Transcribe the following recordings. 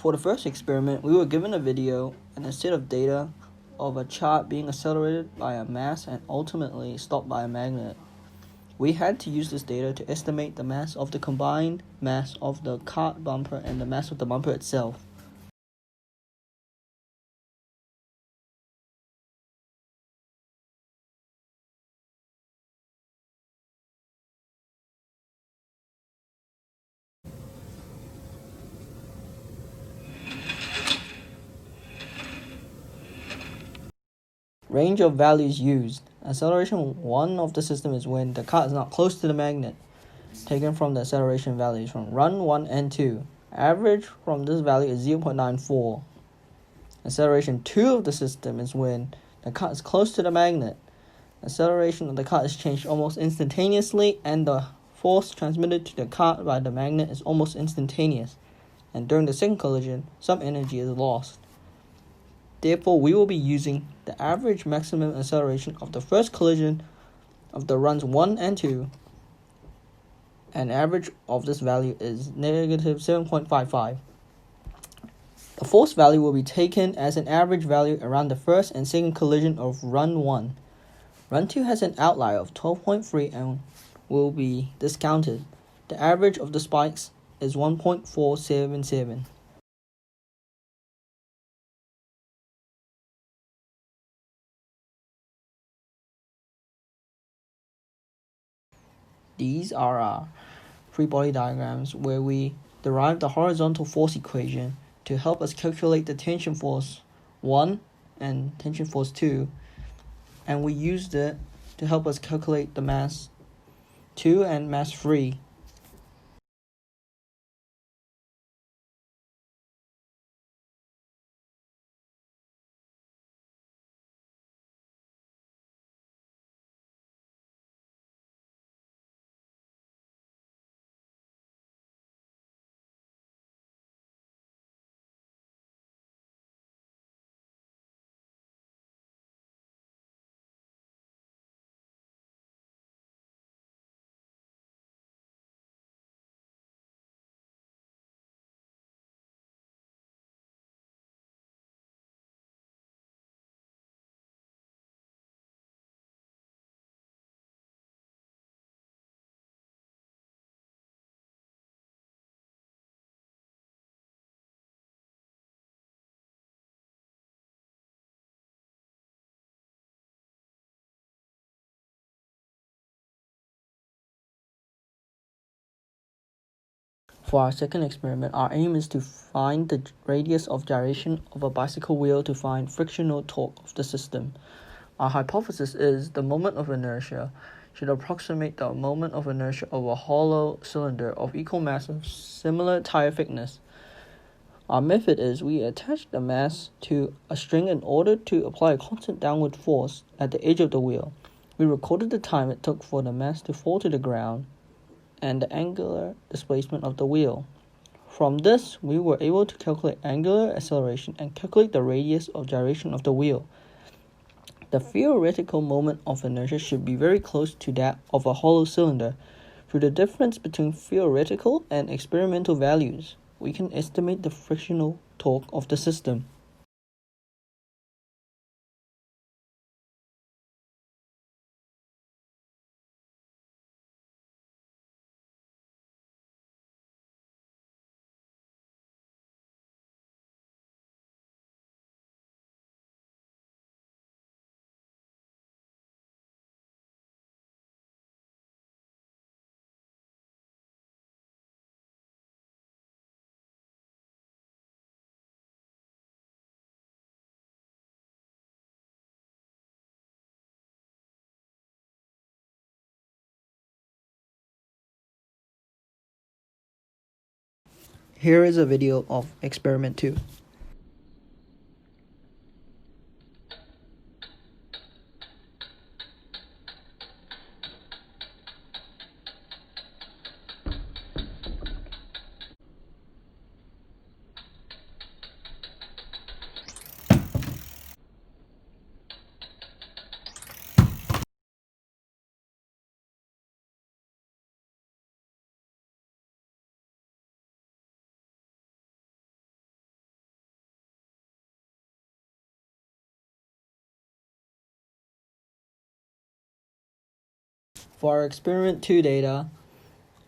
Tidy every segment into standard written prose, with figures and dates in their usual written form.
For the first experiment, we were given a video and a set of data of a chart being accelerated by a mass and ultimately stopped by a magnet. We had to use this data to estimate the mass of the combined mass of the cart bumper and the mass of the bumper itself. Range of values used. Acceleration 1 of the system is when the cart is not close to the magnet, taken from the acceleration values from run 1 and 2. Average from this value is 0.94. Acceleration 2 of the system is when the cart is close to the magnet. Acceleration of the cart is changed almost instantaneously, and the force transmitted to the cart by the magnet is almost instantaneous. And during the second collision, some energy is lost. Therefore, we will be using the average maximum acceleration of the first collision of the runs 1 and 2. And average of this value is negative 7.55. The force value will be taken as an average value around the first and second collision of run 1. Run 2 has an outlier of 12.3 and will be discounted. The average of the spikes is 1.477. These are our free body diagrams where we derive the horizontal force equation to help us calculate the tension force 1 and tension force 2, and we used it to help us calculate the mass 2 and mass 3. For our second experiment, our aim is to find the radius of gyration of a bicycle wheel to find frictional torque of the system. Our hypothesis is the moment of inertia should approximate the moment of inertia of a hollow cylinder of equal mass of similar tire thickness. Our method is we attach the mass to a string in order to apply a constant downward force at the edge of the wheel. We recorded the time it took for the mass to fall to the ground and the angular displacement of the wheel. From this, we were able to calculate angular acceleration and calculate the radius of gyration of the wheel. The theoretical moment of inertia should be very close to that of a hollow cylinder. Through the difference between theoretical and experimental values, we can estimate the frictional torque of the system. Here is a video of experiment 2. For our experiment 2 data,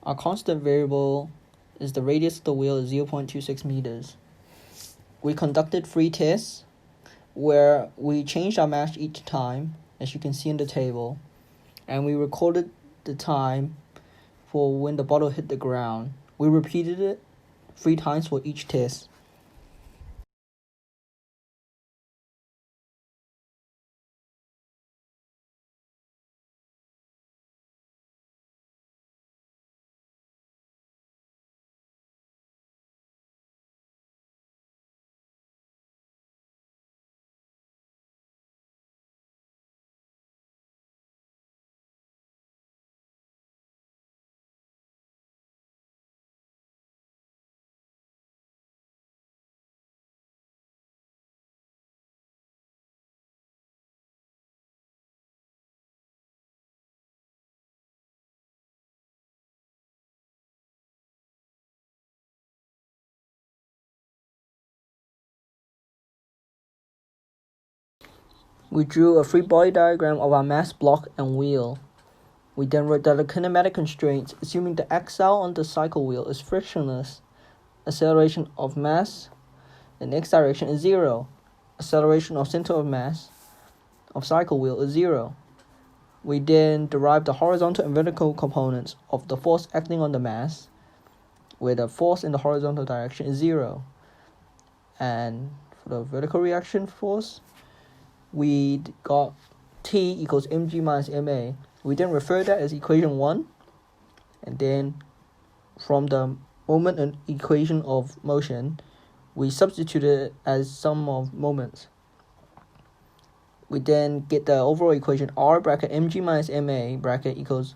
our constant variable is the radius of the wheel is 0.26 meters. We conducted 3 tests where we changed our mass each time, as you can see in the table, and we recorded the time for when the bottle hit the ground. We repeated it 3 times for each test. We drew a free body diagram of our mass block and wheel. We then wrote down the kinematic constraints, assuming the axle on the cycle wheel is frictionless. Acceleration of mass in x direction is 0. Acceleration of center of mass of cycle wheel is 0. We then derived the horizontal and vertical components of the force acting on the mass, where the force in the horizontal direction is 0. And for the vertical reaction force, we got T equals mg minus ma. We then refer that as equation 1, and then from the moment and equation of motion, we substituted it as sum of moments. We then get the overall equation r bracket mg minus ma bracket equals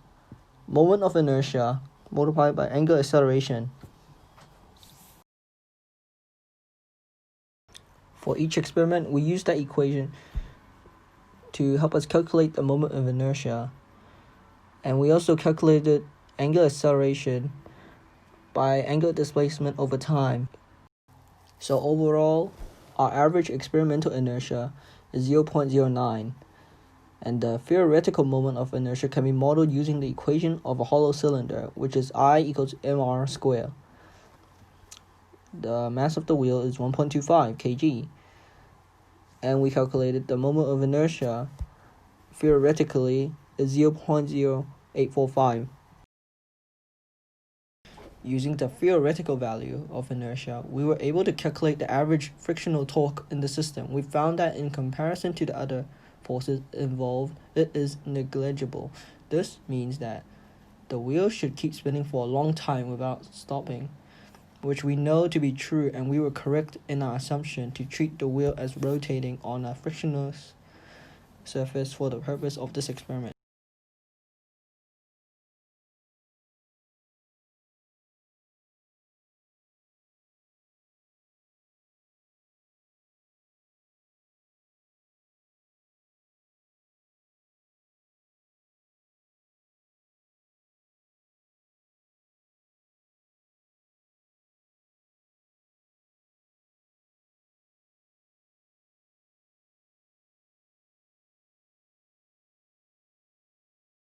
moment of inertia multiplied by angular acceleration. For each experiment, we use that equation to help us calculate the moment of inertia, and we also calculated angular acceleration by angular displacement over time. So overall, our average experimental inertia is 0.09, and the theoretical moment of inertia can be modeled using the equation of a hollow cylinder, which is I equals mr squared. The mass of the wheel is 1.25 kg, and we calculated the moment of inertia theoretically is 0.0845. Using the theoretical value of inertia, we were able to calculate the average frictional torque in the system. We found that in comparison to the other forces involved, it is negligible. This means that the wheel should keep spinning for a long time without stopping, which we know to be true, and we were correct in our assumption to treat the wheel as rotating on a frictionless surface for the purpose of this experiment.